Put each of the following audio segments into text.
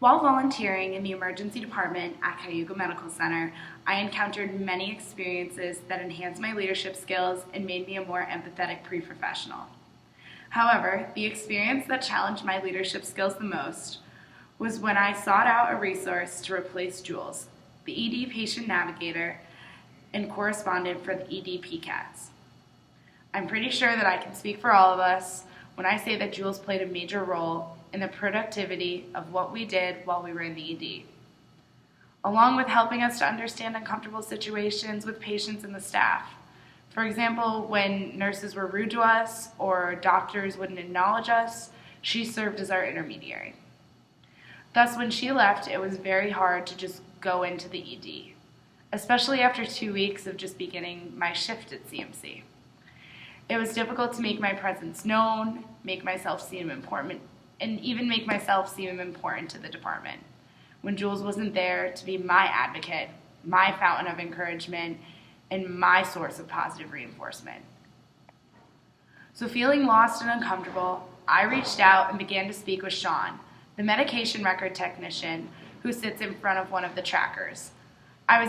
While volunteering in the emergency department at Cayuga Medical Center, I encountered many experiences that enhanced my leadership skills and made me a more empathetic pre-professional. However, the experience that challenged my leadership skills the most was when I sought out a resource to replace Jules, the ED patient navigator and correspondent for the ED PCATs. I'm pretty sure that I can speak for all of us when I say that Jules played a major role in the productivity of what we did while we were in the ED, along with helping us to understand uncomfortable situations with patients and the staff. For example, when nurses were rude to us or doctors wouldn't acknowledge us, she served as our intermediary. Thus, when she left, it was very hard to just go into the ED, especially after 2 weeks of just beginning my shift at CMC. It was difficult to make my presence known, make myself seem important, and even make myself seem important to the department when Jules wasn't there to be my advocate, my fountain of encouragement, and my source of positive reinforcement. So feeling lost and uncomfortable, I reached out and began to speak with Sean, the medication record technician who sits in front of one of the trackers. I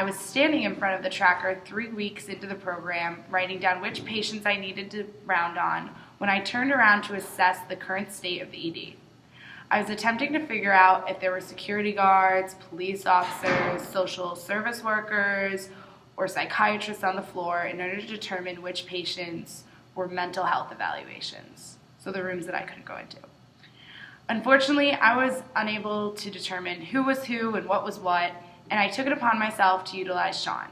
was standing in front of the tracker 3 weeks into the program, writing down which patients I needed to round on when I turned around to assess the current state of the ED. I was attempting to figure out if there were security guards, police officers, social service workers, or psychiatrists on the floor in order to determine which patients were mental health evaluations, so the rooms that I couldn't go into. Unfortunately, I was unable to determine who was who and what was what, and I took it upon myself to utilize Sean.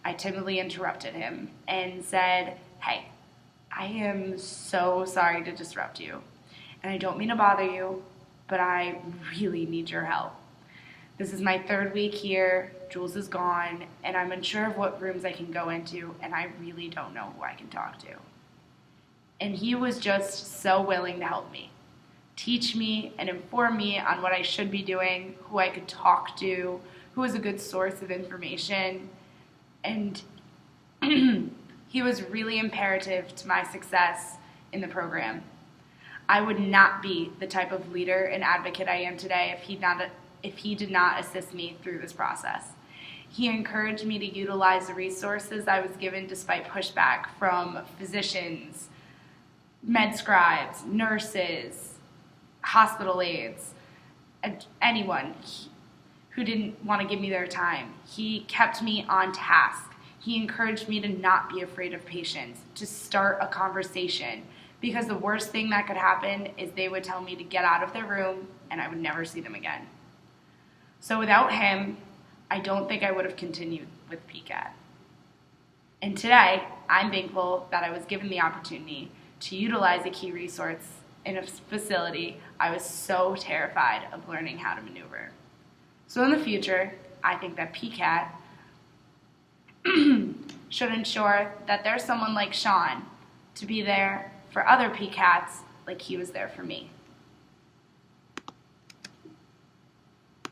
I timidly interrupted him and said, "Hey, I am so sorry to disrupt you, and I don't mean to bother you, but I really need your help. This is my 3rd week here, Jules is gone, and I'm unsure of what rooms I can go into, and I really don't know who I can talk to." And he was just so willing to help me, teach me and inform me on what I should be doing, who I could talk to, who was a good source of information, and he was really imperative to my success in the program. I would not be the type of leader and advocate I am today if he did not assist me through this process. He encouraged me to utilize the resources I was given despite pushback from physicians, med scribes, nurses, hospital aides, anyone who didn't want to give me their time. He kept me on task. He encouraged me to not be afraid of patients, to start a conversation, because the worst thing that could happen is they would tell me to get out of their room and I would never see them again. So without him, I don't think I would have continued with PCAT. And today, I'm thankful that I was given the opportunity to utilize a key resource in a facility I was so terrified of learning how to maneuver. So in the future, I think that PCAT should ensure that there's someone like Sean to be there for other PCATs like he was there for me.